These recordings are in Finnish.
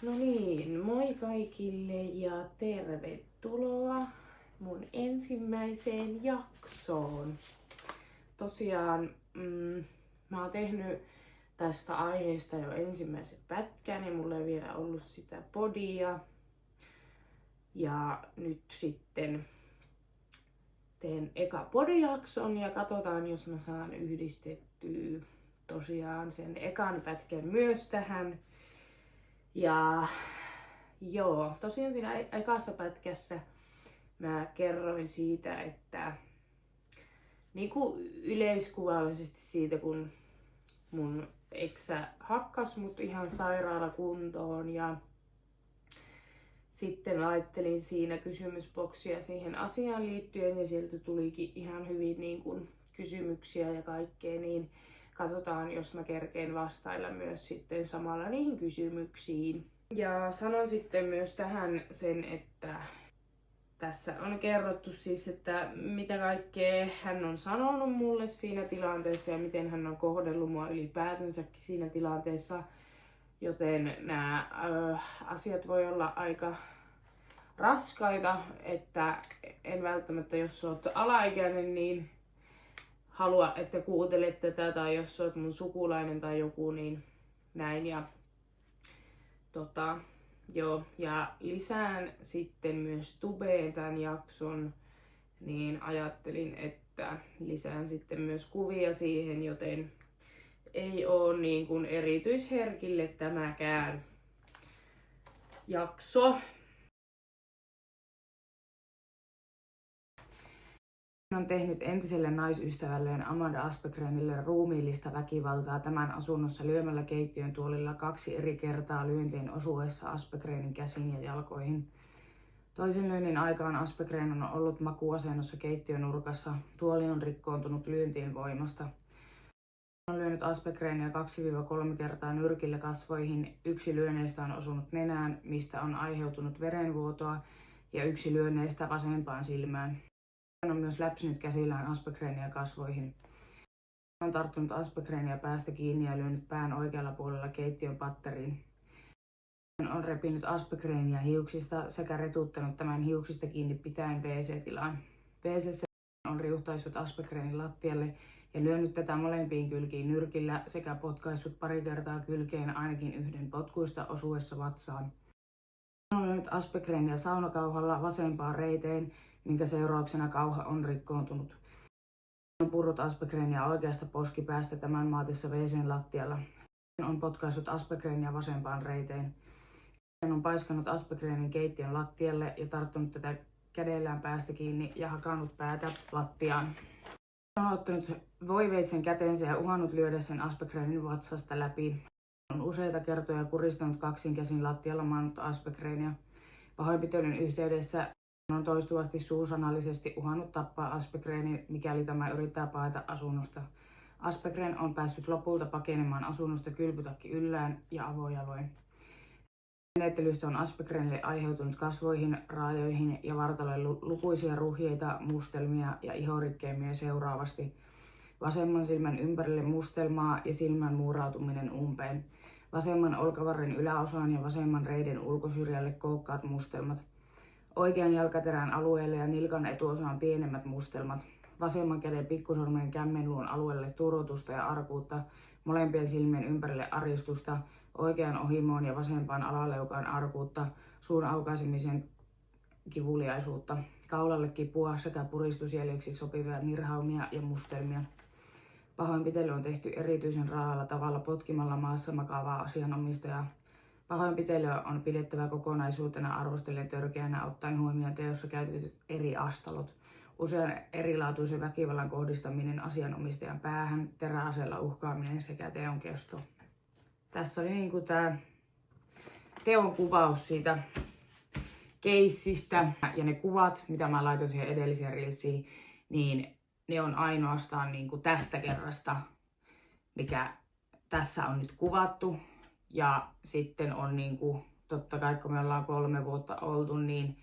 No niin, moi kaikille ja tervetuloa mun ensimmäiseen jaksoon. Tosiaan mä oon tehnyt tästä aiheesta jo ensimmäisen pätkän ja mulla ei vielä ollut sitä podia. Ja nyt sitten teen eka podijakson ja katsotaan, jos mä saan yhdistettyä tosiaan sen ekan pätkän myös tähän. Ja joo, tosiaan siinä ekassa pätkässä mä kerroin siitä, että niinku yleiskuvallisesti siitä, kun mun eksä hakkas mut ihan sairaalakuntoon ja sitten laittelin siinä kysymysboksia siihen asiaan liittyen ja sieltä tulikin ihan hyvin niin kuin kysymyksiä ja kaikkea, niin katsotaan, jos mä kerkeen vastailla myös sitten samalla niihin kysymyksiin. Ja sanon sitten myös tähän sen, että tässä on kerrottu siis, että mitä kaikkea hän on sanonut mulle siinä tilanteessa ja miten hän on kohdellut mua ylipäätänsäkin siinä tilanteessa. Joten nämä asiat voi olla aika raskaita, että en välttämättä, jos oot alaikäinen, niin halua, että kuuntelet tätä, tai jos oot mun sukulainen tai joku, niin näin. Ja joo, ja lisään sitten myös tubeen tämän jakson, niin ajattelin, että lisään sitten myös kuvia siihen, joten ei ole niin kuin erityisherkille tämäkään jakso. Hän on tehnyt entiselle naisystävälleen Amanda Aspegrenille ruumiillista väkivaltaa tämän asunnossa lyömällä keittiön tuolilla 2 eri kertaa lyöntiin osuessa Aspegrenin käsiin ja jalkoihin. Toisen lyönnin aikaan Aspegren on ollut makuuasennossa keittiön nurkassa. Tuoli on rikkoontunut lyöntien voimasta. Hän on lyönyt Aspegrenia 2-3 kertaa nyrkillä kasvoihin. 1 lyönneistä on osunut nenään, mistä on aiheutunut verenvuotoa, ja 1 lyönneistä vasempaan silmään. Hän on myös läpsynyt käsillään Aspegrenia kasvoihin. Hän on tarttunut Aspegrenia päästä kiinni ja lyönyt pään oikealla puolella keittiön patteriin. Hän on repinyt Aspegrenia hiuksista sekä retuttanut tämän hiuksista kiinni pitäen WC-tilaan. WC:ssä on riuhtaissut Aspegrenin lattialle ja lyönyt tätä molempiin kylkiin nyrkillä sekä potkaissut pari kertaa kylkeen ainakin 1 potkuista osuessa vatsaan. Hän on lyönyt Aspegrenia saunakauhalla vasempaan reiteen, minkä seurauksena kauha on rikkoontunut. Hän on purrut Aspegrenia oikeasta poskipäästä tämän maatessa WC:n lattialla. Hän on potkaissut Aspegrenia vasempaan reiteen. Hän on paiskannut Aspegrenin keittiön lattialle ja tarttunut tätä kädellään päästä kiinni ja hakannut päätä lattiaan. Hän on ottanut voiveitsen käteensä ja uhannut lyödä sen Aspegrenin vatsasta läpi. Hän on useita kertoja kuristanut 2 käsin lattialla maannut Aspegrenia. Pahoinpitelyn yhteydessä hän on toistuvasti suusanallisesti uhannut tappaa Aspegrenin, mikäli tämä yrittää paeta asunnosta. Aspegren on päässyt lopulta pakenemaan asunnosta kylpytakki yllään ja avojaloin. Menettelystä on Aspegrenille aiheutunut kasvoihin, raajoihin ja vartalolle lukuisia ruhjeita, mustelmia ja ihorikkeemia seuraavasti. Vasemman silmän ympärille mustelmaa ja silmän muurautuminen umpeen. Vasemman olkavarren yläosaan ja vasemman reiden ulkosyrjälle koukkaat mustelmat. Oikean jalkaterän alueelle ja nilkan etuosaan pienemmät mustelmat. Vasemman käden pikkusormen kämmenluun alueelle turvotusta ja arkuutta. Molempien silmien ympärille aristusta. Oikean ohimoon ja vasempaan alaleukaan arkuutta, suun aukaisemisen kivuliaisuutta, kaulalle kipua sekä puristusjäljeksi sopivia nirhaumia ja mustelmia. Pahoinpitely on tehty erityisen raa'alla tavalla potkimalla maassa makaavaa asianomistajaa. Pahoinpitelyä on pidettävä kokonaisuutena arvostellen törkeänä ottaen huomioon teossa käytetyt eri astalot. Usean erilaatuisen väkivallan kohdistaminen asianomistajan päähän, teräaseella uhkaaminen sekä teon kesto. Tässä oli niinku tää teon kuvaus siitä keissistä ja ne kuvat, mitä mä laitoin siihen edelliseen reelsiin, niin ne on ainoastaan niinku tästä kerrasta, mikä tässä on nyt kuvattu. Ja sitten on niinku, totta kai kun me ollaan 3 vuotta oltu, niin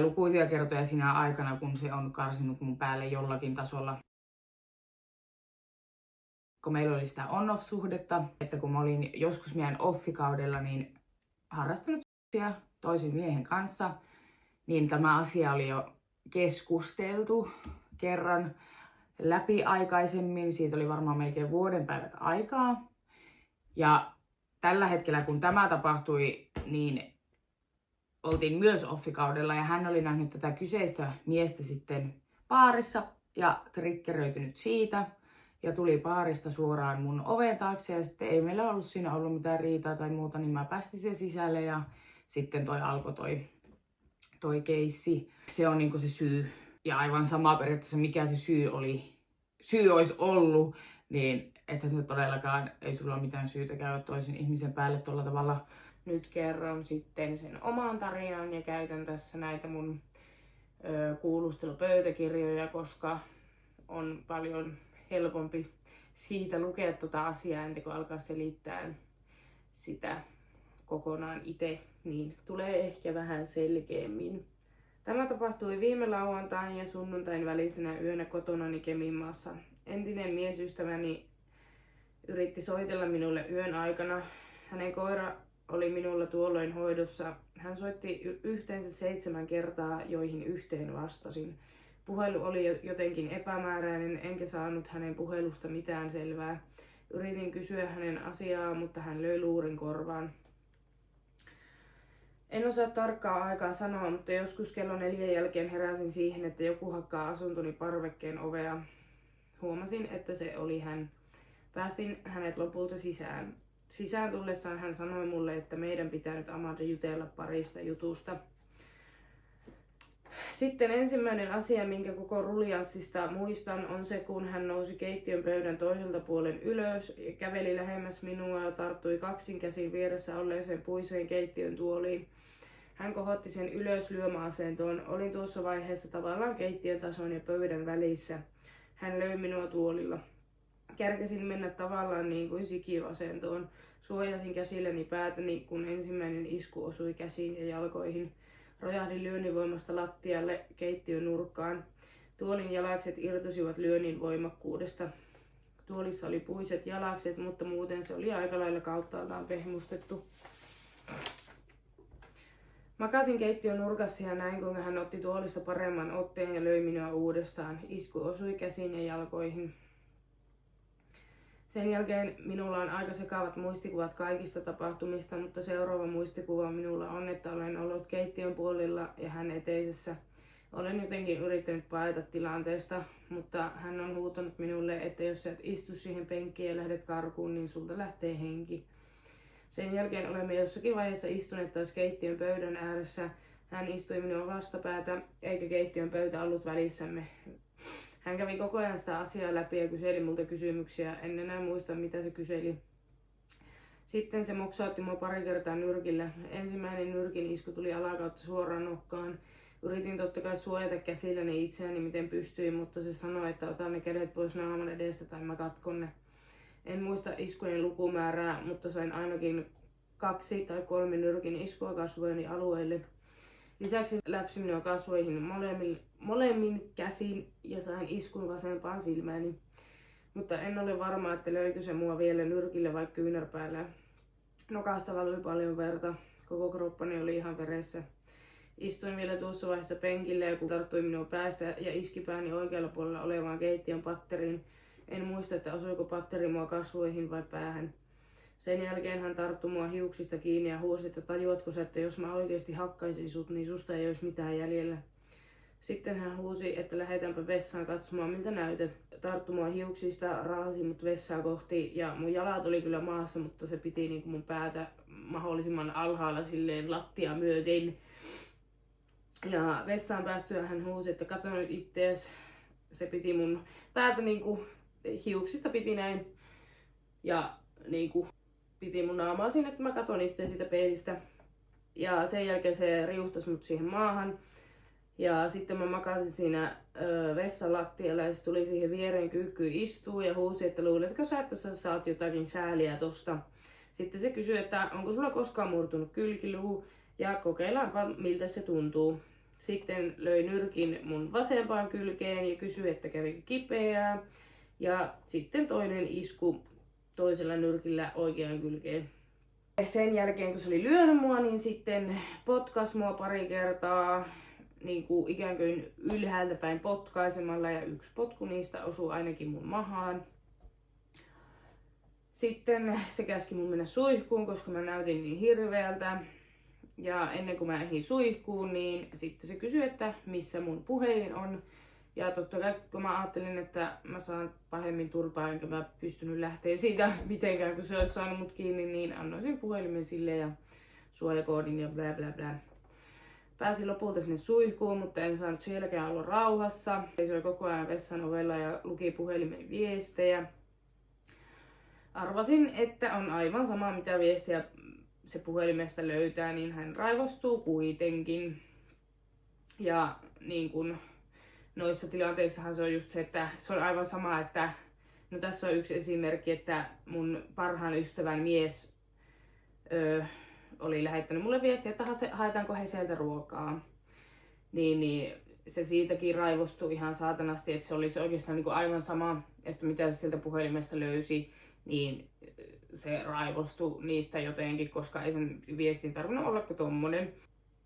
lukuisia kertoja siinä aikana, kun se on karsinut mun päälle jollakin tasolla. kun meillä oli sitä on-off-suhdetta, että kun mä olin joskus meidän offikaudella niin harrastanut toisen miehen kanssa, niin tämä asia oli jo keskusteltu kerran läpi aikaisemmin. Siitä oli varmaan melkein vuoden päivät aikaa. Ja tällä hetkellä, kun tämä tapahtui, niin oltiin myös offikaudella ja hän oli nähnyt tätä kyseistä miestä sitten baarissa ja triggeröitynyt siitä. Ja tuli baarista suoraan mun oven taakse ja sitten ei meillä ollut siinä ollut mitään riitaa tai muuta, niin mä päästin sen sisälle ja sitten alkoi toi keissi. Se on niinku se syy. Ja aivan sama periaatteessa mikä se syy olisi ollut, niin että se todellakaan ei sulla ole mitään syytä käydä toisen ihmisen päälle tuolla tavalla. Nyt kerron sitten sen oman tarinan ja käytän tässä näitä mun kuulustelupöytäkirjoja, koska on paljon helpompi siitä lukea tuota asiaa, ennen kuin alkaa selittää sitä kokonaan itse, niin tulee ehkä vähän selkeämmin. Tämä tapahtui viime lauantain ja sunnuntain välisenä yönä kotonani Keminmaassa. Entinen miesystäväni yritti soitella minulle yön aikana. Hänen koira oli minulla tuolloin hoidossa. Hän soitti yhteensä 7 kertaa, joihin yhteen vastasin. Puhelu oli jotenkin epämääräinen, enkä saanut hänen puhelusta mitään selvää. Yritin kysyä hänen asiaa, mutta hän löi luurin korvaan. En osaa tarkkaa aikaa sanoa, mutta joskus kello 4 jälkeen heräsin siihen, että joku hakkaa asuntoni parvekkeen ovea. Huomasin, että se oli hän. Päästin hänet lopulta sisään. Sisään tullessaan hän sanoi mulle, että meidän pitää nyt Amanda jutella parista jutusta. Sitten ensimmäinen asia, minkä koko ruljanssista muistan, on se, kun hän nousi keittiön pöydän toiselta puolen ylös ja käveli lähemmäs minua ja tarttui kaksin käsin vieressä olleeseen puiseen keittiön tuoliin. Hän kohotti sen ylös lyömäasentoon. Olin tuossa vaiheessa tavallaan keittiön tason ja pöydän välissä. Hän löi minua tuolilla. Kärkäsin mennä tavallaan niin kuin sikiöasentoon. Suojasin käsilläni päätäni, kun ensimmäinen isku osui käsiin ja jalkoihin. Rojahdin lyönninvoimasta lattialle keittiön nurkkaan. Tuolin jalakset irtosivat lyönnin voimakkuudesta. Tuolissa oli puiset jalakset, mutta muuten se oli aika lailla kauttaaltaan pehmustettu. Makasin keittiön nurkassa ja näin, kuinka hän otti tuolista paremman otteen ja löi minua uudestaan. Isku osui käsiin ja jalkoihin. Sen jälkeen minulla on aika sekavat muistikuvat kaikista tapahtumista, mutta seuraava muistikuva minulla on, että olen ollut keittiön puolella ja hän eteisessä. Olen jotenkin yrittänyt paeta tilanteesta, mutta hän on huutanut minulle, että jos sä et istu siihen penkkiin ja lähdet karkuun, niin sulta lähtee henki. Sen jälkeen olemme jossakin vaiheessa istuneet taas keittiön pöydän ääressä. Hän istui minua vastapäätä, eikä keittiön pöytä ollut välissämme. Hän kävi koko ajan sitä asiaa läpi ja kyseli multa kysymyksiä. En enää muista, mitä se kyseli. Sitten se moksautti mua pari kertaa nyrkillä. Ensimmäinen nyrkin isku tuli alakautta suoraan nokkaan. Yritin totta kai suojata käsilläni itseäni miten pystyin, mutta se sanoi, että otan ne kädet pois naaman edestä tai mä katkon ne. En muista iskujen lukumäärää, mutta sain ainakin 2 tai 3 nyrkin iskua kasvojeni alueelle. Lisäksi läpsi minua kasvoihin molemmin käsin ja sain iskun vasempaan silmääni. Mutta en ole varma, että löikö se mua vielä nyrkille vai kyynärpäällä. Nokasta valui paljon verta. Koko kroppani oli ihan veressä. Istuin vielä tuossa vaiheessa penkille ja kun tarttui minua päästä ja iski pääni oikealla puolella olevaan keittiön patteriin. En muista, että osuiko patteri mua kasvoihin vai päähän. Sen jälkeen hän tarttui mua hiuksista kiinni ja huusi, että tajuatko sä, että jos mä oikeasti hakkaisin sut, niin susta ei olisi mitään jäljellä. Sitten hän huusi, että lähdetäänpä vessaan katsomaan, miltä näytät. Tarttui mua hiuksista, raahasi mut vessaa kohti ja mun jalat oli kyllä maassa, mutta se piti niin kuin mun päätä mahdollisimman alhaalla silleen lattia myöten. Ja vessaan päästyä hän huusi, että kato nyt ittees. Se piti mun päätä niinku hiuksista piti näin. Ja niinku piti mun naamaa siinä, että mä katon itse siitä peilistä. Ja sen jälkeen se riuhtasi mut siihen maahan. Ja sitten mä makasin siinä vessan lattialla ja se tuli siihen viereen kyykkyyn istuu ja huusi, että luuletko sä, että sä saat jotakin sääliä tosta. Sitten se kysyi, että onko sulla koskaan murtunut kylkiluu ja kokeillaanpa miltä se tuntuu. Sitten löi nyrkin mun vasempaan kylkeen ja kysyi, että kävikö kipeää. Ja sitten toinen isku toisella nyrkillä oikeaan kylkeen. Sen jälkeen kun se oli lyönyt mua, niin sitten potkas mua pari kertaa niin kuin ikään kuin ylhäältä päin potkaisemalla ja yksi potku niistä osui ainakin mun mahaan. Sitten se käski mun mennä suihkuun, koska mä näytin niin hirveältä. Ja ennen kuin mä ehdin suihkuun, niin sitten se kysyi, että missä mun puhelin on. Ja totta kai kun mä ajattelin, että mä saan pahemmin turpaa, enkä mä pystynyt lähteä siitä mitenkään, kun se olisi saanut mut kiinni, niin annoin sen puhelimen sille ja suojakoodin ja bla bla bla. Pääsin lopulta sinne suihkuun, mutta en saanut sielläkään olla rauhassa. Seisoi koko ajan vessan ovella ja luki puhelimen viestejä. Arvasin, että on aivan sama mitä viestiä se puhelimesta löytää, niin hän raivostuu kuitenkin. Ja niin kun noissa tilanteissahan se on just se, että se on aivan sama, että no tässä on yksi esimerkki, että mun parhaan ystävän mies oli lähettänyt mulle viestiä, että haetaanko he sieltä ruokaa. Niin se siitäkin raivostui ihan saatanasti, että se olisi oikeastaan niin kuin aivan sama, että mitä se sieltä puhelimesta löysi, niin se raivostui niistä jotenkin, koska ei sen viestin tarvinnut olla kuin tommonen.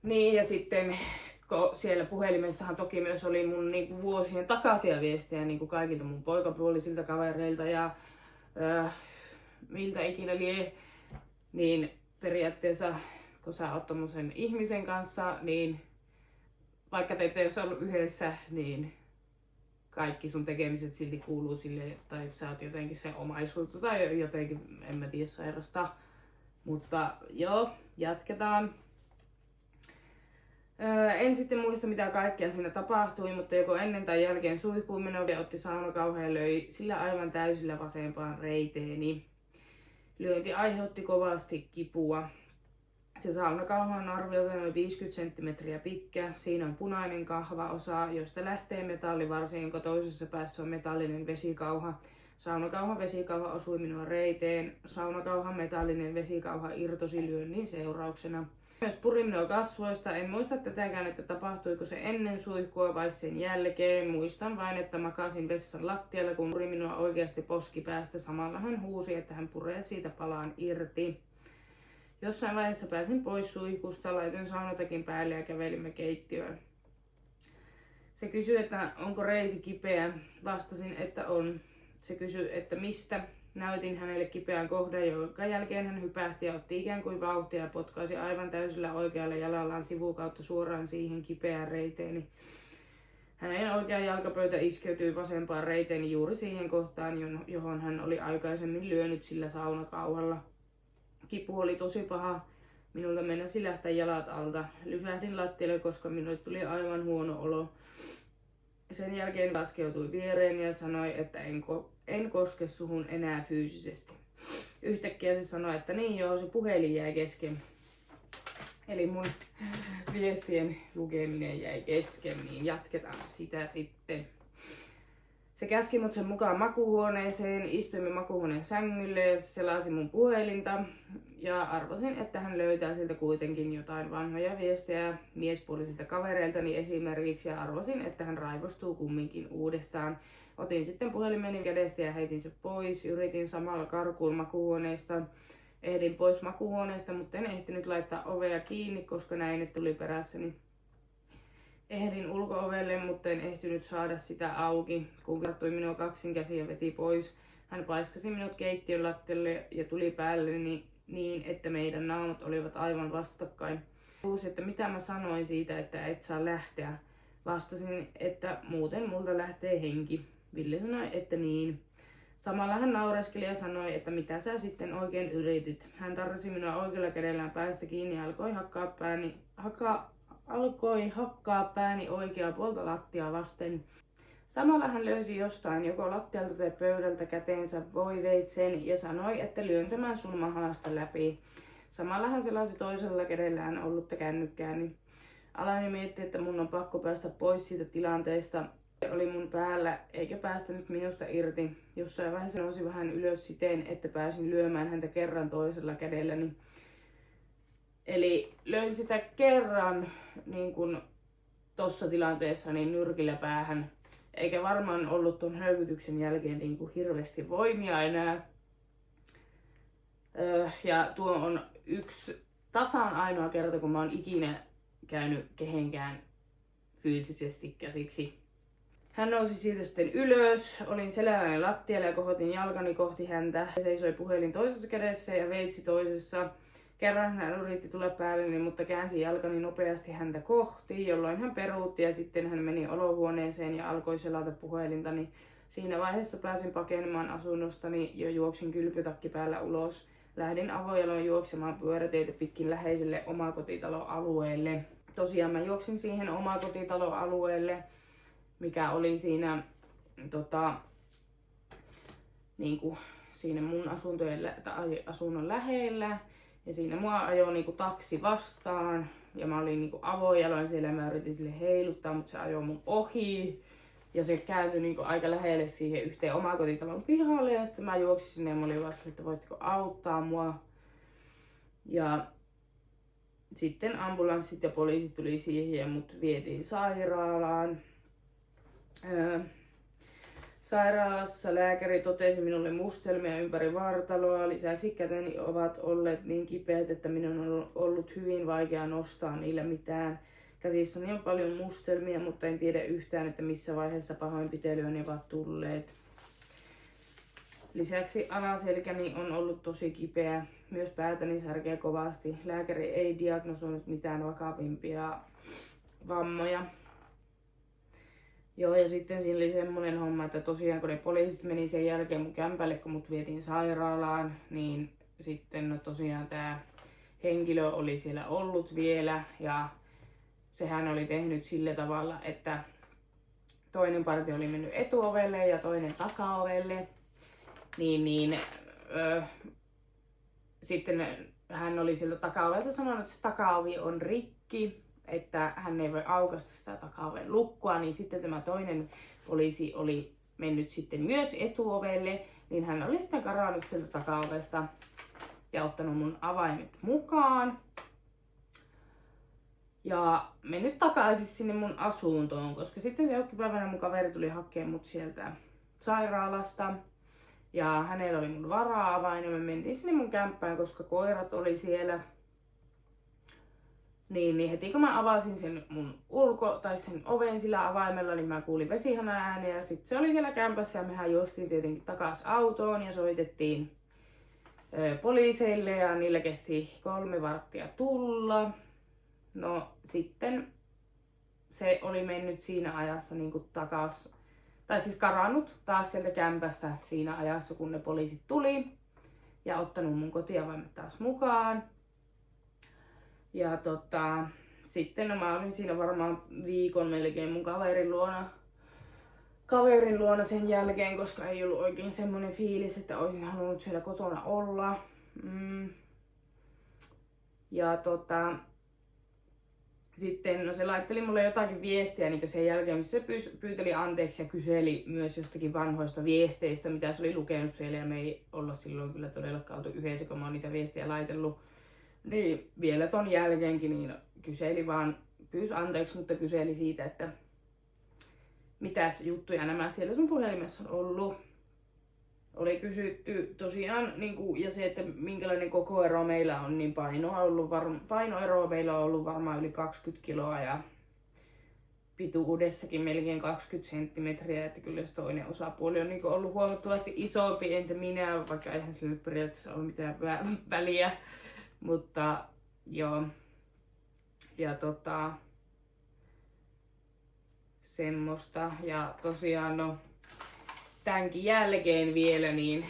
Niin ja sitten siellä puhelimessahan toki myös oli mun niinku vuosien takaisia viestejä niinku kaikilta mun poikapuolisilta kavereilta ja miltä ikinä lie, niin periaatteessa kun sä oot tommosen ihmisen kanssa, niin vaikka te ette olisi ollut yhdessä, niin kaikki sun tekemiset silti kuuluu sille, tai sä oot jotenkin se omaisuutta tai jotenkin, en mä tiedä, sairasta. Mutta joo, jatketaan. En sitten muista mitä kaikkea siinä tapahtui, mutta joko ennen tai jälkeen suihkuun menoa otti saunakauhan ja löi sillä aivan täysillä vasempaan reiteeni. Lyönti aiheutti kovasti kipua. Se saunakauha on arviolta noin 50 senttimetriä pitkä. Siinä on punainen kahvaosa, josta lähtee metallivarsi, jonka toisessa päässä on metallinen vesikauha. Saunakauhan vesikauha osui minua reiteen. Saunakauhan metallinen vesikauha irtosi lyönnin seurauksena. Myös puri minua kasvoista. En muista tätäkään, että tapahtuiko se ennen suihkua vai sen jälkeen. Muistan vain, että makasin vessan lattialla, kun puri minua oikeasti poskipäästä. Samalla hän huusi, että hän puree siitä palaan irti. Jossain vaiheessa pääsin pois suihkusta, laitoin saunotakin päälle ja kävelimme keittiöön. Se kysyi, että onko reisi kipeä. Vastasin, että on. Se kysyi, että mistä. Näytin hänelle kipeän kohdan, jonka jälkeen hän hypähti ja otti ikään kuin vauhtia ja potkaisi aivan täysillä oikealla jalallaan sivukautta suoraan siihen kipeään reiteeni. Hänen oikea jalkapöytä iskeytyi vasempaan reiteeni juuri siihen kohtaan, johon hän oli aikaisemmin lyönyt sillä saunakauhalla. Kipu oli tosi paha. Minulta meinasi lähteä jalat alta. Lysähdin lattialle, koska minulle tuli aivan huono olo. Sen jälkeen laskeutui viereen ja sanoi, että en koske suhun enää fyysisesti. Yhtäkkiä se sanoi, että niin joo, se puhelin jäi kesken. Eli mun viestien lukeminen jäi kesken, niin jatketaan sitä sitten. Se käski mut sen mukaan makuuhuoneeseen, istuimme makuuhuoneen sängylle ja se selasi mun puhelinta. Ja arvasin, että hän löytää sieltä kuitenkin jotain vanhoja viestejä miespuolisilta kavereiltani esimerkiksi. Ja arvasin, että hän raivostuu kumminkin uudestaan. Otin sitten puhelimeni kädestä ja heitin se pois. Yritin samalla karkuun makuuhuoneesta. Ehdin pois makuuhuoneesta, mutta en ehtinyt laittaa ovea kiinni, koska näin, että tuli perässäni. Ehdin ulko-ovelle, mutta en ehtinyt saada sitä auki, kun katsoi minua kaksin käsin ja veti pois. Hän paiskasi minut keittiön lattialle ja tuli päälleni niin, että meidän naamat olivat aivan vastakkain. Huusi, että mitä mä sanoin siitä, että et saa lähteä. Vastasin, että muuten multa lähtee henki. Ville sanoi, että niin. Samalla hän naureskeli ja sanoi, että mitä sä sitten oikein yritit. Hän tarrasi minua oikealla kädellään päästä kiinni ja alkoi hakkaa pääni oikeaa puolta lattiaa vasten. Samalla hän löysi jostain joko lattialta tai pöydältä käteensä voiveitsen ja sanoi, että lyön tämän sun mahasta läpi. Samalla hän selasi toisella kädellään ollutta kännykkääni. Aloin miettiä, että mun on pakko päästä pois siitä tilanteesta. Oli mun päällä eikä päästänyt minusta irti. Jossain vaiheessa nousi vähän ylös siten, että pääsin lyömään häntä kerran toisella kädelläni. Eli löin sitä kerran niin kun tossa tilanteessa niin nyrkillä päähän eikä varmaan ollut ton höykytyksen jälkeen niin kuin hirveästi voimia enää. Ja tuo on tasan ainoa kerta, kun mä oon ikinä käynyt kehenkään fyysisesti käsiksi. Hän nousi siitä sitten ylös, olin selälläni lattialla ja kohotin jalkani kohti häntä. Hän seisoi puhelin toisessa kädessä ja veitsi toisessa. Kerran hän yritti tulla päälleni, mutta käänsi jalkani nopeasti häntä kohti, jolloin hän peruutti ja sitten hän meni olohuoneeseen ja alkoi selata puhelintani. Siinä vaiheessa pääsin pakenemaan asunnostani ja juoksin kylpytakki päällä ulos. Lähdin avojaloin juoksemaan pyöräteitä pitkin läheiselle omakotitaloalueelle. Tosiaan mä juoksin siihen omakotitaloalueelle, mikä oli siinä, siinä mun asunnon lähellä. Ja siinä mua ajoi taksi vastaan ja mä olin avojaloin siellä ja mä yritin sille heiluttaa, mutta se ajoi mun ohi. Ja se kääntyi aika lähelle siihen yhteen omakotitalon pihalle ja sitten mä juoksin sinne ja mä olin vasta, että voitteko auttaa mua. Ja sitten ambulanssit ja poliisit tuli siihen ja mut vietiin sairaalaan. Sairaalassa lääkäri totesi minulle mustelmia ympäri vartaloa. Lisäksi käteni ovat olleet niin kipeät, että minun on ollut hyvin vaikea nostaa niillä mitään. Käsissäni on paljon mustelmia, mutta en tiedä yhtään, että missä vaiheessa pahoinpitelyäni ovat tulleet. Lisäksi alaselkäni on ollut tosi kipeä. Myös päätäni särkee kovasti. Lääkäri ei diagnosoinut mitään vakavimpia vammoja. Joo, ja sitten siinä oli semmonen homma, että tosiaan kun ne poliisit meni sen jälkeen mun kämpälle, kun mut vietiin sairaalaan, niin sitten tosiaan tää henkilö oli siellä ollut vielä, ja sehän oli tehnyt sillä tavalla, että toinen partio oli mennyt etuovelle ja toinen takaovelle, sitten hän oli sieltä takaovelta sanonut, että se takaovi on rikki, että hän ei voi aukaista sitä takaoven lukkua, niin sitten tämä toinen poliisi oli mennyt sitten myös etuovelle, niin hän oli sitten karannut sieltä takaovesta ja ottanut mun avaimet mukaan. Ja mennyt takaisin sinne mun asuntoon, koska sitten seuraavapäivänä mun kaveri tuli hakemaan mut sieltä sairaalasta. Ja hänellä oli mun vara-avain ja me mentiin sinne mun kämppään, koska koirat oli siellä. Niin heti kun mä avasin sen mun sen oven sillä avaimella, niin mä kuulin vesihana ääniä. Ja sit se oli siellä kämpässä ja mehän juostiin tietenkin takas autoon ja soitettiin poliiseille ja niillä kesti 3 varttia tulla. No sitten se oli mennyt siinä ajassa takas, tai siis karannut taas sieltä kämpästä siinä ajassa, kun ne poliisit tuli ja ottanut mun kotiavaimet taas mukaan. Ja sitten mä olin siinä varmaan viikon melkein mun kaverin luona sen jälkeen, koska ei ollut oikein semmonen fiilis, että olisin halunnut siellä kotona olla. Ja sitten se laitteli mulle jotakin viestiä niin sen jälkeen, missä se pyyteli anteeksi ja kyseli myös jostakin vanhoista viesteistä, mitä se oli lukenut siellä. Ja me ei olla silloin kyllä todellakaan oltu yhdessä, kun mä oon niitä viestejä laitellut. Niin vielä ton jälkeenkin niin kyseli vaan, pyysi anteeksi, mutta kyseli siitä, että mitäs juttuja nämä siellä sun puhelimessa on ollut. Oli kysytty tosiaan, ja se, että minkälainen kokoero meillä on, niin painoeroa meillä on ollut varmaan yli 20 kiloa ja pituudessakin melkein 20 senttimetriä, että kyllä se toinen osapuoli on ollut huomattavasti isompi, entä minä, vaikka eihän sillä nyt periaatteessa ole mitään väliä, mutta joo, ja semmoista, ja tosiaan tämänkin jälkeen vielä, niin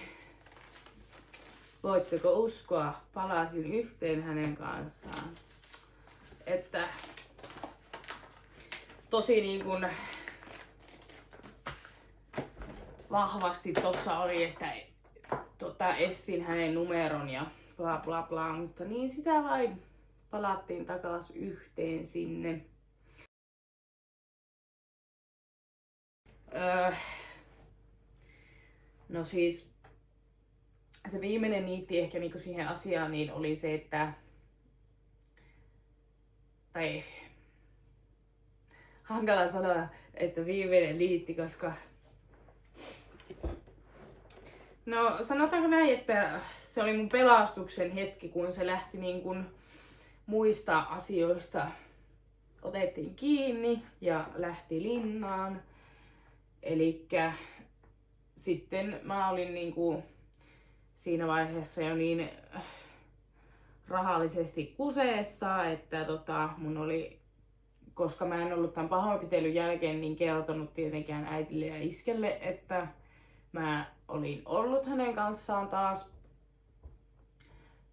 voitteko uskoa, palasin yhteen hänen kanssaan. Että tosi vahvasti tossa oli, että estin hänen numeron ja bla bla bla, mutta niin sitä vain palattiin takas yhteen sinne. No siis se viimeinen niitti ehkä siihen asiaan niin oli se, että hankala sanoa, että viimeinen liitti, koska no sanotaanko näin, että se oli mun pelastuksen hetki, kun se lähti niin kuin muista asioista. Otettiin kiinni ja lähti linnaan. Elikkä sitten mä olin niinku siinä vaiheessa jo niin rahallisesti kuseessa, että mun oli, koska mä en ollut tämän pahoinpitelyn jälkeen niin kertonut tietenkään äitille ja iskelle, että mä olin ollut hänen kanssaan taas.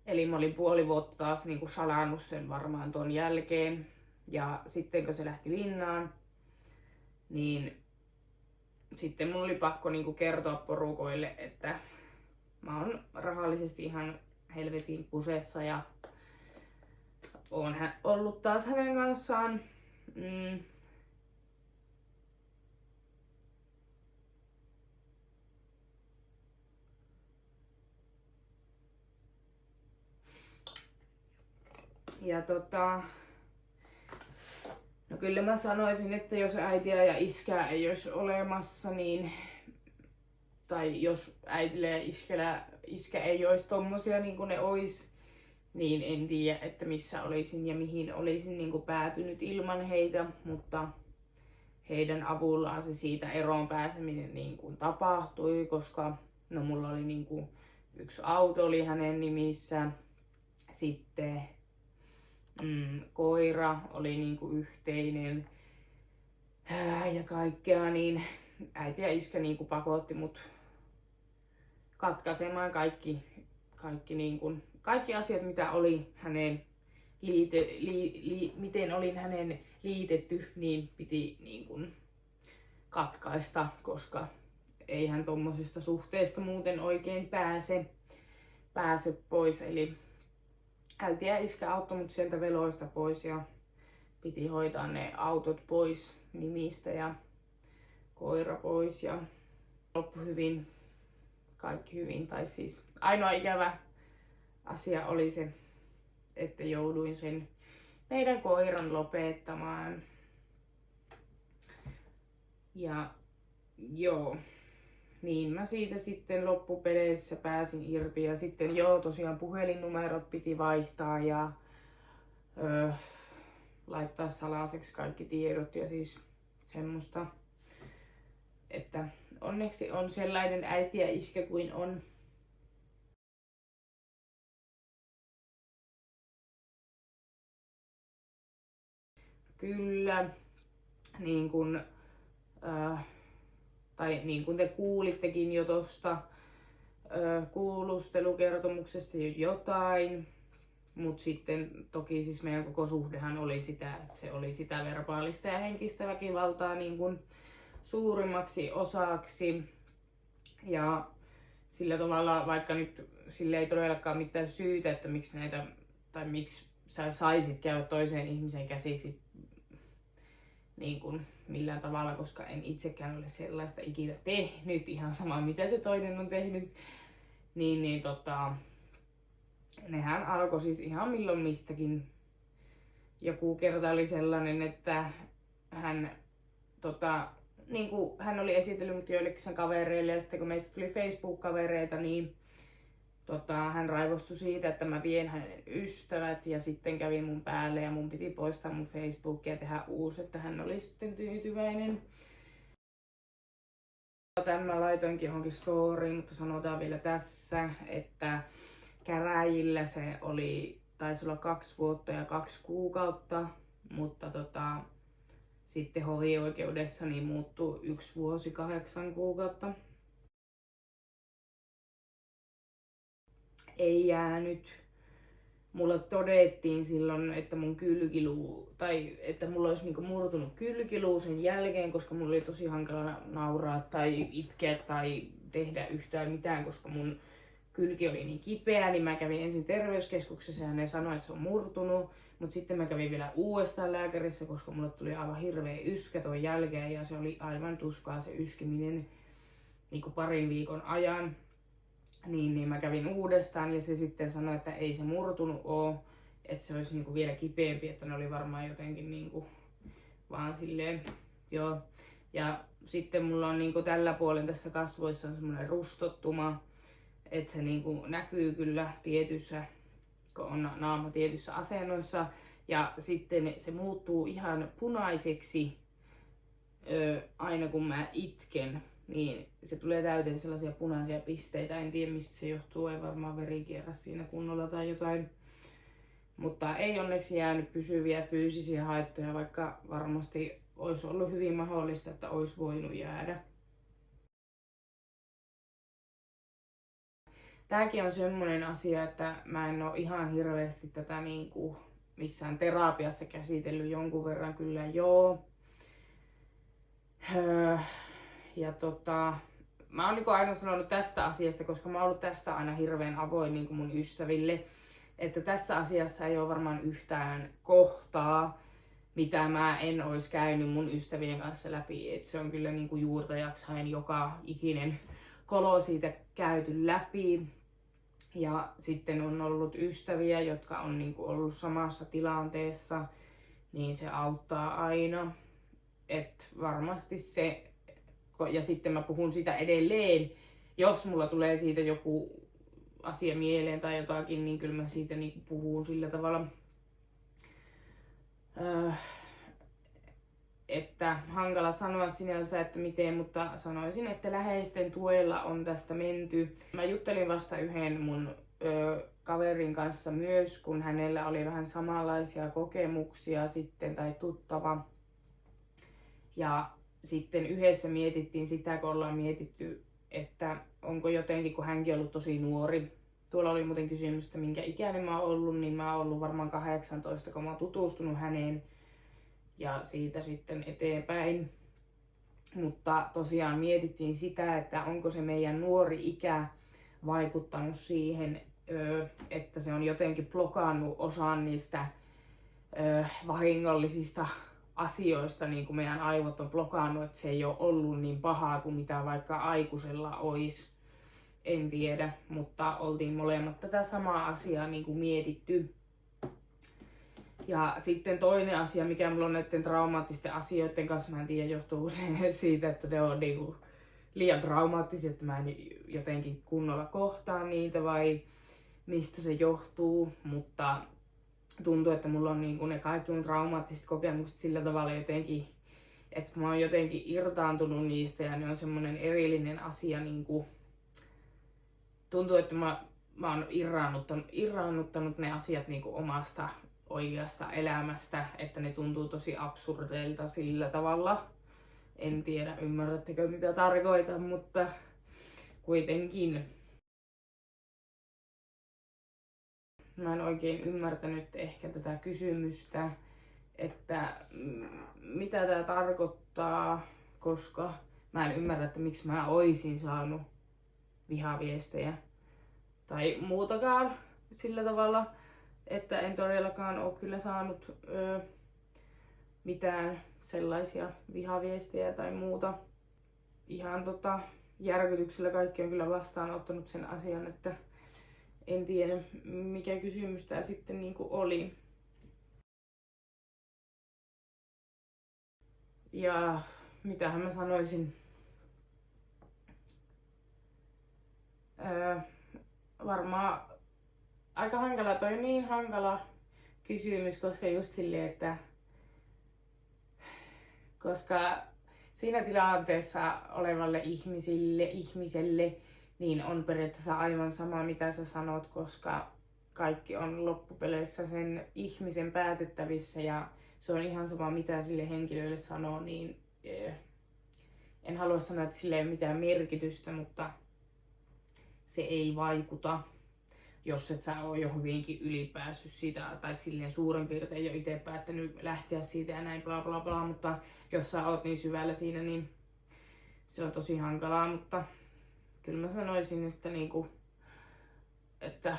Eli mä olin puoli vuotta taas niinku salannut sen varmaan ton jälkeen. Ja sitten kun se lähti linnaan, niin sitten mun oli pakko niinku kertoa porukoille, että mä oon rahallisesti ihan helvetin kusessa ja oon ollut taas hänen kanssaan. Ja no kyllä mä sanoisin, että jos äitiä ja iskää ei olisi olemassa, niin tai jos äitillä ja iskä ei olisi tommosia niin kuin ne ois, niin en tiedä, että missä olisin ja mihin olisin niin kuin päätynyt ilman heitä, mutta heidän avullaan se siitä eroon pääseminen niin kuin tapahtui, koska no mulla oli niin kuin yksi auto oli hänen nimissä, sitten koira oli niin kuin yhteinen ja kaikkea, niin äiti ja iskä niin kuin pakotti mut katkaisemaan kaikki asiat, mitä oli hänen miten olin hänen liitetty, niin piti niin kuin katkaista, koska eihän tommosista suhteista muuten oikein pääse pois. Eli äiti ja iskä auttoi mut sieltä veloista pois ja piti hoitaa ne autot pois nimistä ja koira pois ja loppu hyvin, kaikki hyvin. Tai siis ainoa ikävä asia oli se, että jouduin sen meidän koiran lopettamaan. Ja joo, niin mä siitä sitten loppupeleissä pääsin irti ja sitten tosiaan puhelinnumerot piti vaihtaa ja laittaa salaiseksi kaikki tiedot ja siis semmoista, että onneksi on sellainen äiti ja iskä kuin on. Kyllä, niin kuin tai niin kuin te kuulittekin jo tosta kuulustelukertomuksesta jo jotain, mutta sitten toki siis meidän koko suhdehan oli sitä, että se oli sitä verbaalista ja henkistä väkivaltaa niin kuin suurimmaksi osaksi. Ja sillä tavalla, vaikka nyt sille ei todellakaan mitään syytä, että miksi näitä, tai miksi sä saisit käydä toiseen ihmiseen käsiksi niin kuin millään tavalla, koska en itsekään ole sellaista ikinä tehnyt, ihan sama mitä se toinen on tehnyt, niin nehän alkoi siis ihan milloin mistäkin. Joku kerta oli sellainen, että hän niin kuin hän oli esitellyt mut joillekin sen kavereille ja sitten kun meistä tuli Facebook-kavereita, niin hän raivostui siitä, että mä vien hänen ystävät ja sitten kävi mun päälle ja mun piti poistaa mun Facebookia ja tehdä uusi, että hän oli sitten tyytyväinen. Tämän mä laitoinkin johonkin storyin, mutta sanotaan vielä tässä, että käräjillä se taisi olla 2 vuotta ja 2 kuukautta, mutta sitten hovioikeudessa niin muuttui 1 vuosi 8 kuukautta. Ei jäänyt. Mulle todettiin silloin, että mun kylkiluu, tai että mulla olisi niinku murtunut kylkiluu sen jälkeen, koska mulla oli tosi hankala nauraa tai itkeä tai tehdä yhtään mitään, koska mun kylki oli niin kipeä, niin mä kävin ensin terveyskeskuksessa ja ne sanoi, että se on murtunut. Mutta sitten mä kävin vielä uudestaan lääkärissä, koska mulle tuli aivan hirveä yskä ton jälkeen ja se oli aivan tuskaa se yskiminen niinku 2 viikon ajan. Niin mä kävin uudestaan ja se sitten sanoi, että ei se murtunut oo, että se olisi niinku vielä kipeämpi, että ne oli varmaan jotenkin niinku vaan silleen, joo. Ja sitten mulla on niinku tällä puolen tässä kasvoissa on semmoinen rustottuma, että se niinku näkyy kyllä tietyssä, kun on naama tietyssä asennossa. Ja sitten se muuttuu ihan punaiseksi aina kun mä itken, niin se tulee täyteen sellaisia punaisia pisteitä. En tiedä mistä se johtuu, ei varmaan veri kierrä siinä kunnolla tai jotain. Mutta ei onneksi jäänyt pysyviä fyysisiä haittoja, vaikka varmasti olisi ollut hyvin mahdollista, että olisi voinut jäädä. Tääkin on semmonen asia, että mä en oo ihan hirveästi tätä niinku missään terapiassa käsitellyt, jonkun verran kyllä joo. Ja mä oon niinku aina sanonut tästä asiasta, koska mä oon ollut tästä aina hirveän avoin niinku mun ystäville, että tässä asiassa ei ole varmaan yhtään kohtaa, mitä mä en olisi käynyt mun ystävien kanssa läpi. Et se on kyllä niinku juurta jaksain joka ikinen kolo siitä käyty läpi. Ja sitten on ollut ystäviä, jotka on niinku ollut samassa tilanteessa, niin se auttaa aina. Et varmasti se, ja sitten mä puhun sitä edelleen, jos mulla tulee siitä joku asia mieleen tai jotakin, niin kyllä mä siitä niinku puhun sillä tavalla, että hankala sanoa sinänsä, että miten, mutta sanoisin, että läheisten tuella on tästä menty. Mä juttelin vasta yhden mun kaverin kanssa myös, kun hänellä oli vähän samanlaisia kokemuksia sitten tai tuttava. Ja sitten yhdessä mietittiin sitä, kun ollaan mietitty, että onko jotenkin, kun hänkin ollut tosi nuori. Tuolla oli muuten kysymys, että minkä ikäinen mä oon ollut, niin mä oon ollut varmaan 18, kun mä oon tutustunut häneen. Ja siitä sitten eteenpäin. Mutta tosiaan mietittiin sitä, että onko se meidän nuori ikä vaikuttanut siihen, että se on jotenkin blokannut osan niistä vahingollisista asioista, niin kuin meidän aivot on blokannut, että se ei ole ollut niin pahaa kuin mitä vaikka aikuisella olisi. En tiedä, mutta oltiin molemmat tätä samaa asiaa niin kuin mietitty. Ja sitten toinen asia, mikä mulla on näiden traumaattisten asioiden kanssa, mä en tiedä, johtuu se siitä, että ne on niinku liian traumaattisia, että mä en jotenkin kunnolla kohtaa niitä vai mistä se johtuu, mutta tuntuu, että mulla on niinku ne kaikki mun traumaattiset kokemukset sillä tavalla jotenkin, että mä oon jotenkin irtaantunut niistä ja ne on semmonen erillinen asia, niinku tuntuu, että mä oon irraannuttanut ne asiat niinku omasta oikeasta elämästä, että ne tuntuu tosi absurdeilta sillä tavalla. En tiedä, ymmärrättekö mitä tarkoitan, mutta kuitenkin. Mä en oikein ymmärtänyt ehkä tätä kysymystä, että mitä tää tarkoittaa, koska mä en ymmärrä, että miksi mä oisin saanut vihaviestejä tai muutakaan sillä tavalla. Että en todellakaan ole kyllä saanut mitään sellaisia vihaviestejä tai muuta. Ihan järkytyksellä kaikki on kyllä vastaanottanut sen asian, että en tiedä mikä kysymys tää sitten niinku oli. Ja mitähän mä sanoisin. Varmaan aika hankala, toi on niin hankala kysymys, koska just silleen, että koska siinä tilanteessa olevalle ihmiselle, niin on periaatteessa aivan sama mitä sä sanot, koska kaikki on loppupeleissä sen ihmisen päätettävissä ja se on ihan sama mitä sille henkilölle sanoo, niin en halua sanoa, että sille ei ole mitään merkitystä, mutta se ei vaikuta. Jos et sä ole jo hyvinkin ylipäässyt siitä, tai silleen suurin piirtein jo itse päättänyt lähteä siitä ja näin bla bla bla, mutta jos sä oot niin syvällä siinä, niin se on tosi hankalaa, mutta kyllä mä sanoisin, että niinku, että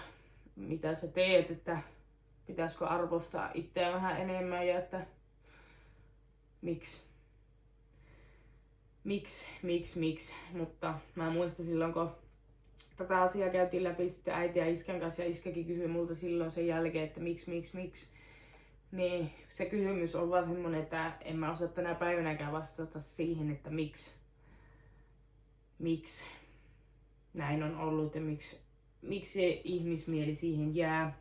mitä sä teet, että pitäisikö arvostaa itseä vähän enemmän ja että miksi, mutta mä muistan silloin, kun tätä asiaa käytiin läpi sitten äiti ja iskän kanssa ja iskäkin kysyi multa silloin sen jälkeen, että miksi. Niin se kysymys on vaan semmonen, että en mä osaa tänä päivänäkään vastata siihen, että miksi näin on ollut ja miksi se ihmismieli siihen jää.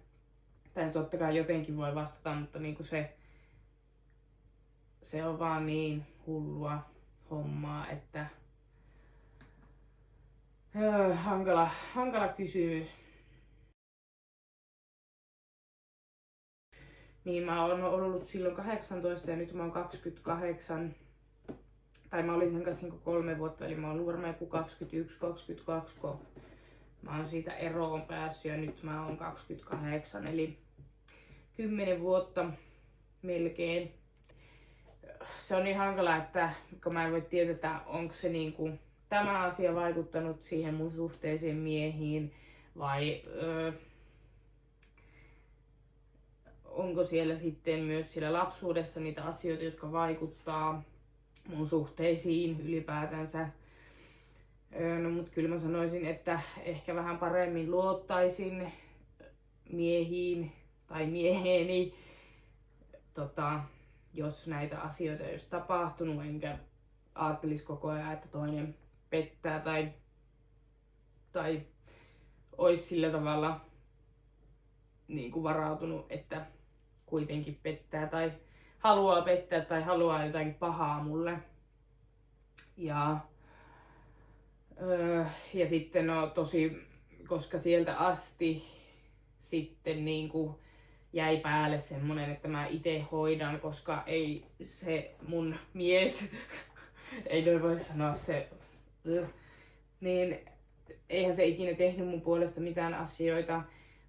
Tai totta kai jotenkin voi vastata, mutta niinku se on vaan niin hullua hommaa, että hankala kysymys. Niin mä oon ollut silloin 18 ja nyt mä oon 28. Tai mä olin sen kanssa 3 vuotta, eli mä oon ollut varmaan joku 21-22, kun mä oon siitä eroon päässyt ja nyt mä oon 28, eli 10 vuotta melkein. Se on niin hankala, että kun mä en voi tietää, onko se niinku tämä asia vaikuttanut siihen mun suhteeseen miehiin vai onko siellä sitten myös siellä lapsuudessa niitä asioita, jotka vaikuttaa mun suhteisiin ylipäätänsä. No mut kyllä mä sanoisin, että ehkä vähän paremmin luottaisin miehiin tai mieheeni, jos näitä asioita ei olisi tapahtunut, enkä ajattelisi koko ajan, että toinen pettää tai olisi sillä tavalla niin kuin varautunut, että kuitenkin pettää tai haluaa pettää tai haluaa jotakin pahaa mulle. Ja sitten koska sieltä asti sitten niinku jäi päälle semmonen, että mä itse hoidan, koska ei se mun mies, ei noin voi sanoa se, niin eihän se ikinä tehnyt mun puolesta mitään asioita.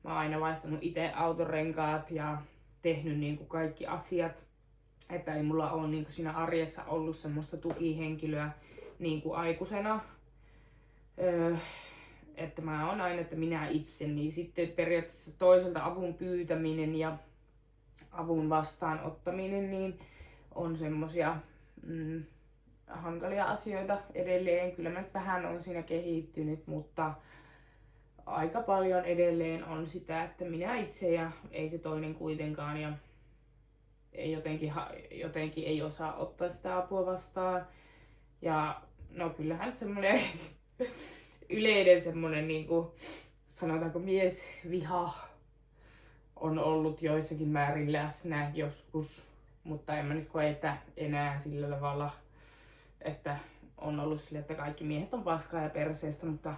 Mä oon aina vaihtanut itse autorenkaat ja tehnyt niinku kaikki asiat. Että ei mulla ole niinku siinä arjessa ollut semmoista tukihenkilöä niinku aikuisena. Että mä oon aina, että minä itse, niin sitten periaatteessa toiselta avun pyytäminen ja avun vastaanottaminen niin on semmosia hankalia asioita edelleen. Kyllä mä nyt vähän on siinä kehittynyt, mutta aika paljon edelleen on sitä, että minä itse ja ei se toinen kuitenkaan ja ei jotenkin ei osaa ottaa sitä apua vastaan. Ja no kyllähän nyt semmonen yleinen semmonen niinku sanotaanko miesviha on ollut joissakin määrin läsnä joskus, mutta en mä nyt koe, että enää sillä tavalla, että on ollut sille, että kaikki miehet on paskaa ja perseestä, mutta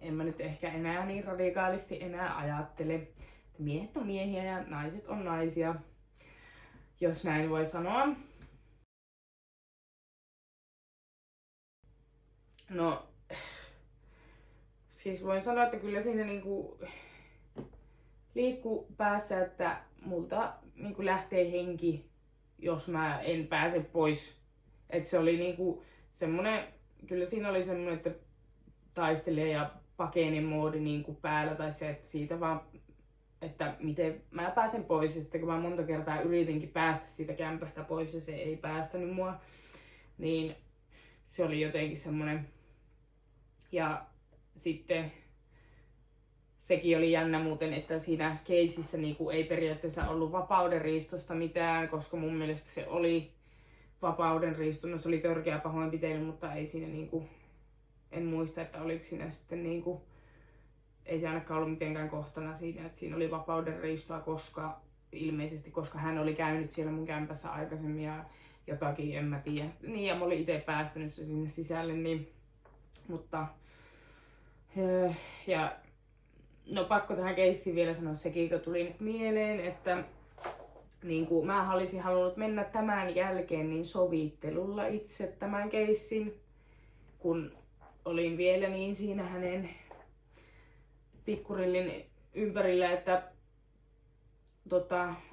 en mä nyt ehkä enää niin radikaalisti enää ajattele, että miehet on miehiä ja naiset on naisia, jos näin voi sanoa. No, siis voin sanoa, että kyllä siinä niinku liikkuu päässä, että multa niinku lähtee henki, jos mä en pääse pois. Et se oli niinku semmonen, kyllä siinä oli semmonen, että taistelee ja pakene moodi niinku päällä tai se, että siitä vaan, että miten mä pääsen pois. Ja sitten kun mä monta kertaa yritinkin päästä siitä kämpästä pois ja se ei päästänyt mua, niin se oli jotenkin semmonen. Ja sitten sekin oli jännä muuten, että siinä keisissä niinku ei periaatteessa ollut vapaudenriistosta mitään, koska mun mielestä se oli vapaudenriisto. No se oli törkeä pahoinpitely, mutta ei siinä niinku, en muista, että oliko siinä sitten niinku, ei se ainakaan ollut mitenkään kohtana siinä, että siinä oli vapaudenriistoa, ilmeisesti koska hän oli käynyt siellä mun kämpässä aikaisemmin ja jotakin, en mä tiedä. Niin, ja mä olin itse päästänyt se sinne sisälle, niin, mutta ja no pakko tähän keissiin vielä sanoa sekin, kun tuli nyt mieleen, että niin kuin mä olisin halunnut mennä tämän jälkeen niin sovittelulla itse tämän keissin, kun olin vielä niin siinä hänen pikkurillin ympärillä, että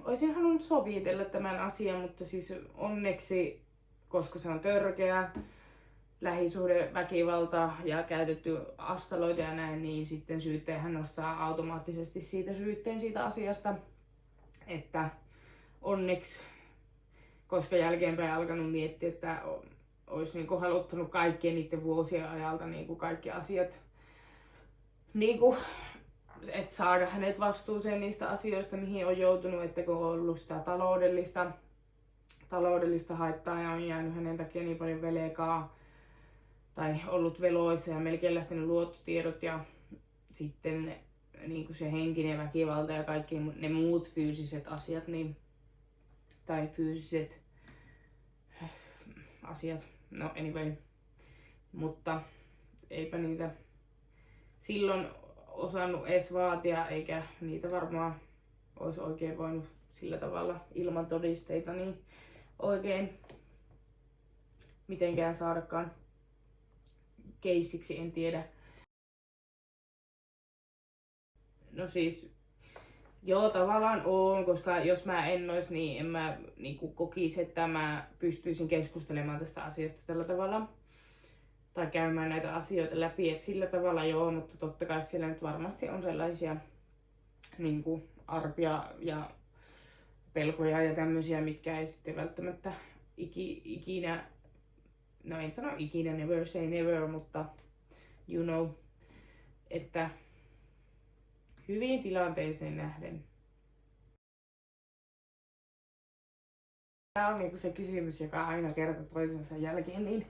olisin halunnut sovitella tämän asian, mutta siis onneksi, koska se on törkeä lähisuhdeväkivalta ja käytetty astaloita ja näin, niin sitten syyttäjähän nostaa automaattisesti syytteen siitä asiasta, että onneksi, koska jälkeenpäin alkanut miettiä, että olisi niinku haluttanut kaikkien niiden vuosien ajalta niinku kaikki asiat niinku että saada hänet vastuuseen niistä asioista, mihin on joutunut, että kun on ollut sitä taloudellista haittaa ja on jäänyt hänen takia niin paljon velkaa tai ollut veloissa ja melkein lähtenyt luottotiedot ja sitten niin kuin se henkinen väkivalta ja kaikki ne muut fyysiset asiat niin, tai fyysiset asiat, no anyway, mutta eipä niitä silloin osannut edes vaatia, eikä niitä varmaan olisi oikein voinut sillä tavalla ilman todisteita niin oikein mitenkään saadakaan keissiksi, en tiedä. No siis, joo tavallaan on, koska jos mä en ois, niin en mä niinku kokisi, että mä pystyisin keskustelemaan tästä asiasta tällä tavalla. Tai käymään näitä asioita läpi, että sillä tavalla joo, mutta totta kai siellä nyt varmasti on sellaisia niinku arpia ja pelkoja ja tämmöisiä, mitkä ei sitten välttämättä ikinä, no en sano ikinä, never say never, mutta you know, että hyviin tilanteeseen nähden. Tämä on niinku se kysymys, joka aina kerta toisensa jälkeen, niin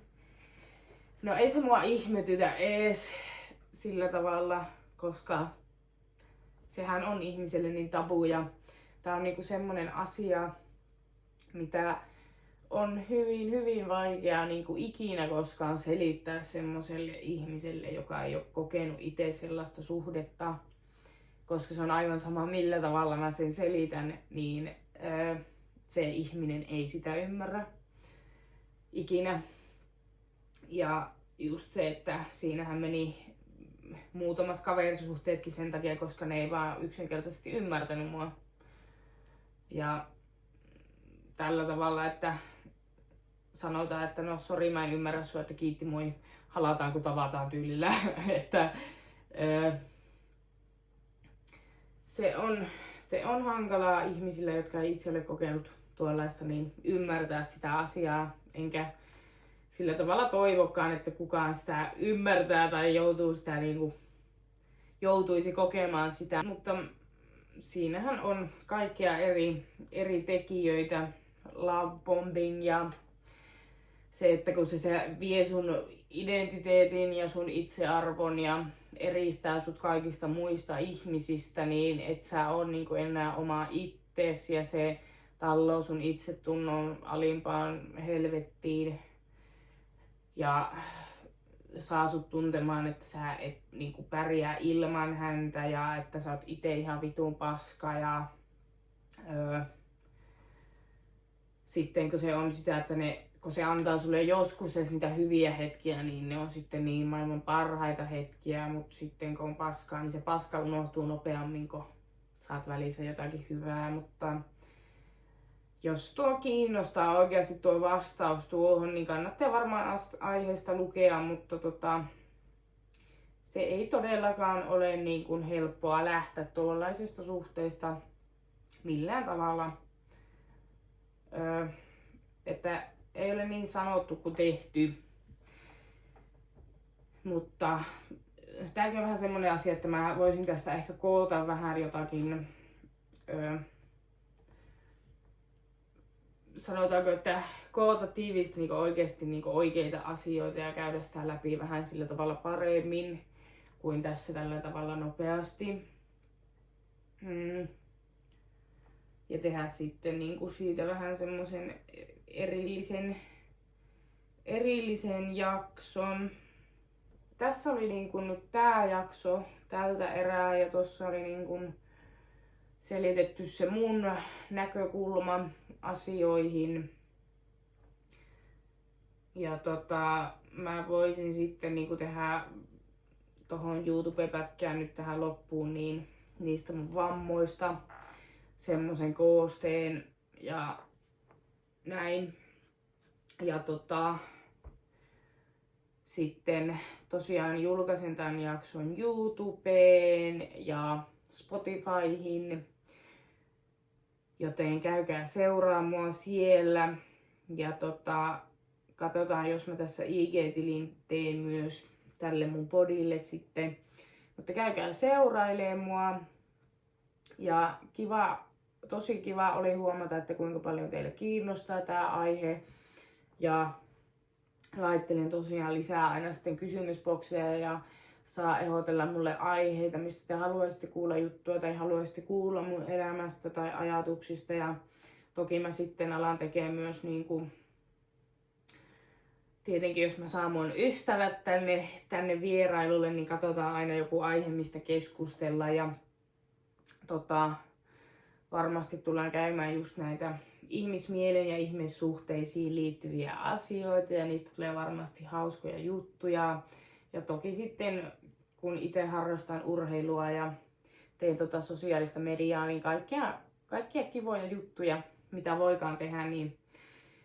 no ei se mua ihmetytä ees sillä tavalla, koska sehän on ihmiselle niin tabu ja tää on niinku semmonen asia, mitä on hyvin vaikea niinku ikinä koskaan selittää semmoselle ihmiselle, joka ei ole kokenut itse sellaista suhdetta. Koska se on aivan sama millä tavalla mä sen selitän, niin se ihminen ei sitä ymmärrä ikinä. Ja just se, että siinähän meni muutamat kaverisuhteetkin sen takia, koska ne ei vaan yksinkertaisesti ymmärtänyt mua. Ja tällä tavalla, että sanotaan, että no sori mä en ymmärrä sua, että kiitti moi, halataan kun tavataan tyylillä. Että se on hankalaa ihmisille, jotka ei itse ole kokenut tuollaista, niin ymmärtää sitä asiaa, enkä sillä tavalla toivokkaan, että kukaan sitä ymmärtää tai joutuisi kokemaan sitä. Mutta siinähän on kaikkia eri tekijöitä, love bombing ja se, että kun se vie sun identiteetin ja sun itsearvon ja eristää sut kaikista muista ihmisistä, niin et sä on niinku enää oma ittees ja se talloo sun itsetunnon alimpaan helvettiin ja saa sut tuntemaan, että sä et niinku pärjää ilman häntä ja että sä oot ite ihan vitun paska ja sitten kun se on sitä, että kun se antaa sulle joskus niitä hyviä hetkiä, niin ne on sitten niin maailman parhaita hetkiä, mutta sitten kun on paskaa, niin se paska unohtuu nopeammin, kun saat välissä jotakin hyvää, mutta jos tuo kiinnostaa oikeasti tuo vastaus tuohon, niin kannattaa varmaan aiheesta lukea, mutta se ei todellakaan ole niin kuin helppoa lähteä tuollaisesta suhteesta millään tavalla, että ei ole niin sanottu kuin tehty, mutta tämäkin on vähän semmoinen asia, että mä voisin tästä ehkä koota vähän jotakin, sanotaanko, että koota tiivisti niin oikeasti niin oikeita asioita ja käydä sitä läpi vähän sillä tavalla paremmin kuin tässä tällä tavalla nopeasti. Ja tehdä sitten niin kuin siitä vähän semmoisen erillisen jakson. Tässä oli niin kuin nyt tää jakso tältä erää ja tossa oli niin kuin selitetty se mun näkökulma asioihin. Ja mä voisin sitten niin kuin tehdä tohon YouTube-pätkään nyt tähän loppuun niin niistä mun vammoista semmosen koosteen ja näin. Ja sitten tosiaan julkaisen tämän jakson YouTubeen ja Spotifyhin, joten käykää seuraa mua siellä. Ja katsotaan, jos mä tässä IG-tilin teen myös tälle mun podille sitten, Mutta käykää seurailemaan mua. Ja tosi kiva oli huomata, että kuinka paljon teille kiinnostaa tämä aihe. Ja laittelen tosiaan lisää aina sitten kysymysbokseja ja saa ehdotella mulle aiheita, mistä te haluaisitte kuulla juttua tai haluaisitte kuulla mun elämästä tai ajatuksista. Ja toki mä sitten alan tekemään myös tietenkin jos mä saan mun ystävät tänne vierailulle, niin katsotaan aina joku aihe, mistä keskustella. Ja varmasti tullaan käymään just näitä ihmismielen ja ihmissuhteisiin liittyviä asioita ja niistä tulee varmasti hauskoja juttuja. Ja toki sitten kun itse harrastan urheilua ja teen sosiaalista mediaa, niin kaikkia kivoja juttuja, mitä voikaan tehdä, niin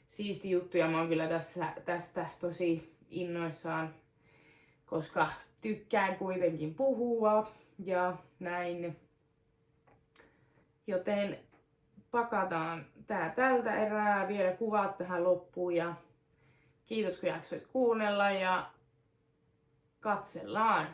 siisti juttuja. Mä oon kyllä tästä tosi innoissaan, koska tykkään kuitenkin puhua ja näin. Joten pakataan tää tältä erää, vielä kuvat tähän loppuun ja kiitos kun jaksoit kuunnella ja katsellaan.